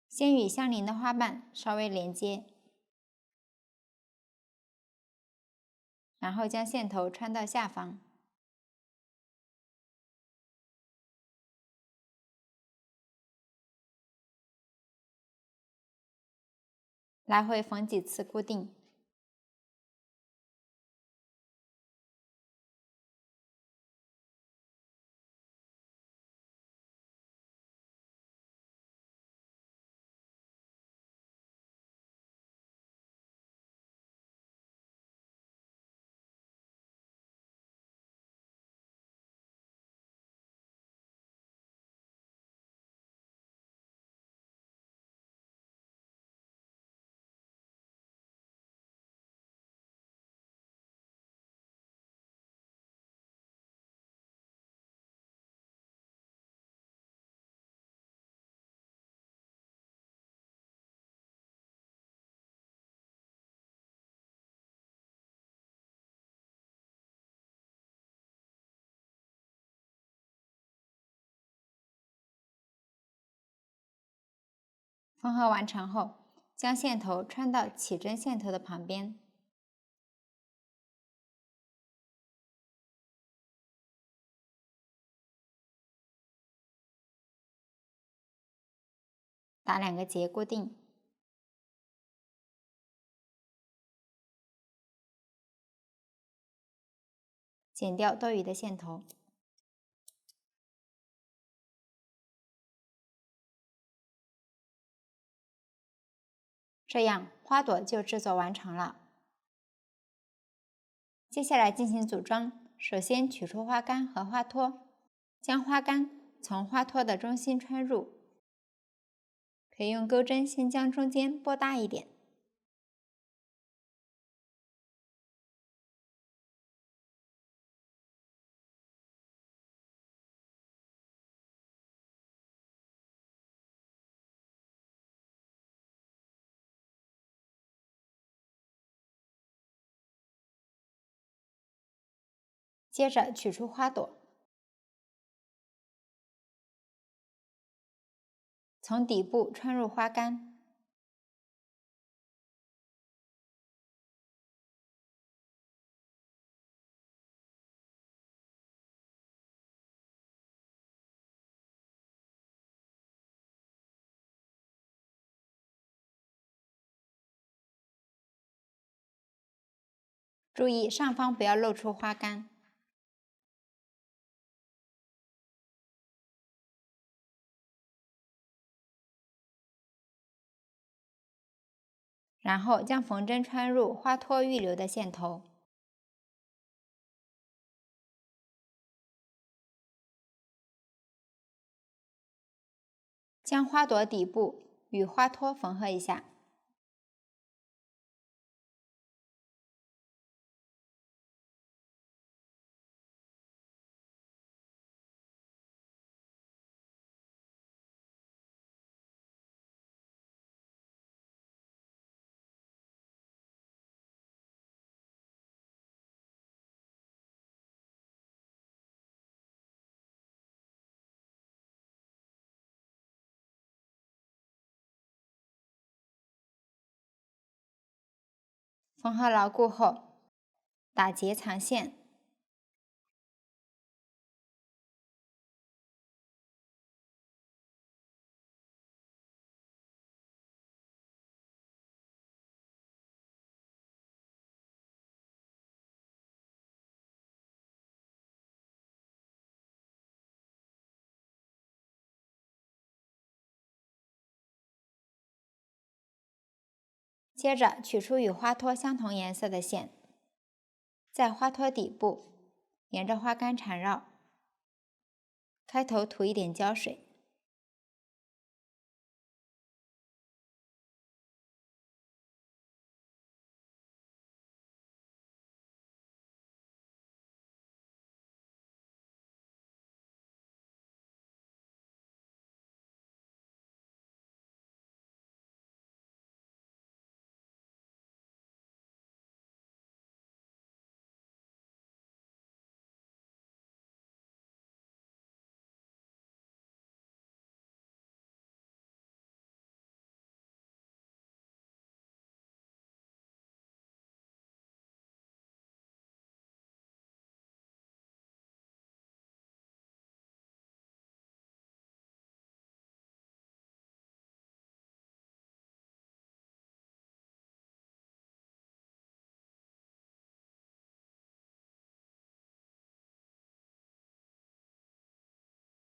先与相邻的花瓣稍微连接，然后将线头穿到下方，来回缝几次固定。缝合完成后，将线头穿到起针线头的旁边，打2个结固定。剪掉多余的线头。这样花朵就制作完成了。接下来进行组装，首先取出花杆和花托，将花杆从花托的中心穿入，可以用钩针先将中间拨大一点，接着取出花朵，从底部穿入花杆，注意上方不要露出花杆。然后将缝针穿入花托预留的线头，将花朵底部与花托缝合一下，缝合牢固后，打结藏线。接着取出与花托相同颜色的线，在花托底部沿着花杆缠绕，开头涂一点胶水，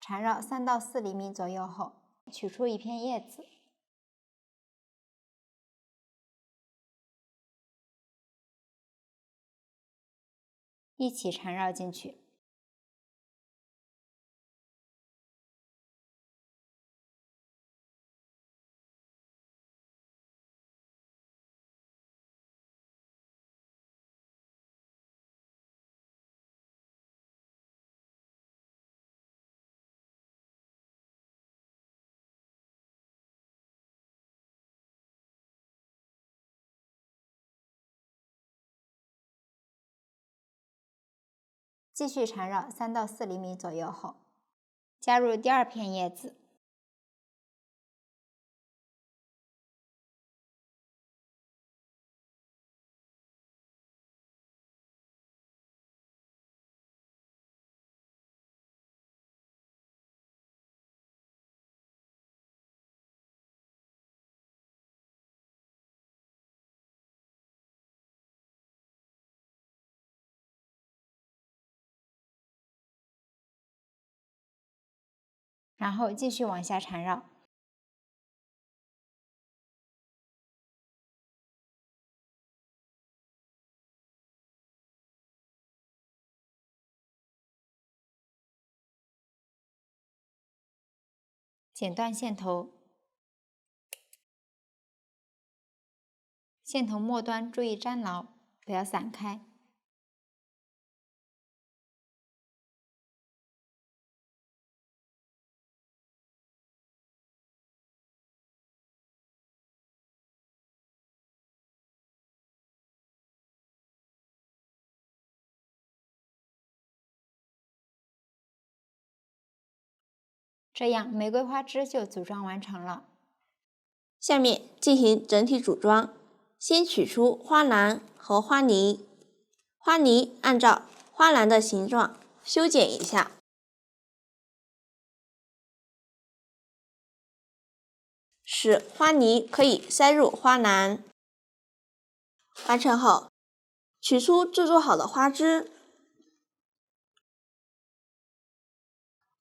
缠绕3到4厘米左右后，取出一片叶子，一起缠绕进去。继续缠绕3到4厘米左右后，加入第2片叶子，然后继续往下缠绕。剪断线头，线头末端注意粘牢，不要散开。这样玫瑰花枝就组装完成了。下面进行整体组装，先取出花篮和花泥，花泥按照花篮的形状修剪一下，使花泥可以塞入花篮。完成后，取出制作好的花枝，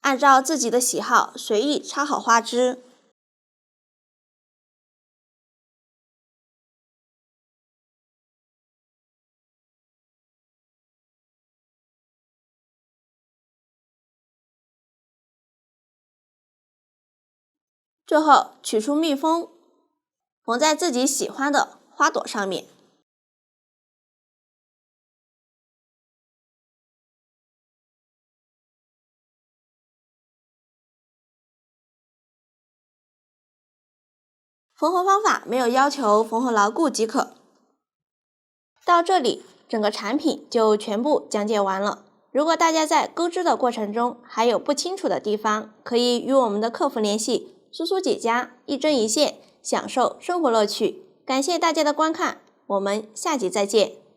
按照自己的喜好随意插好花枝。最后取出蜜蜂，缝在自己喜欢的花朵上面。缝合方法没有要求缝合牢固即可。到这里，整个产品就全部讲解完了。如果大家在钩织的过程中还有不清楚的地方，可以与我们的客服联系，苏苏姐家一针一线，享受生活乐趣。感谢大家的观看，我们下集再见。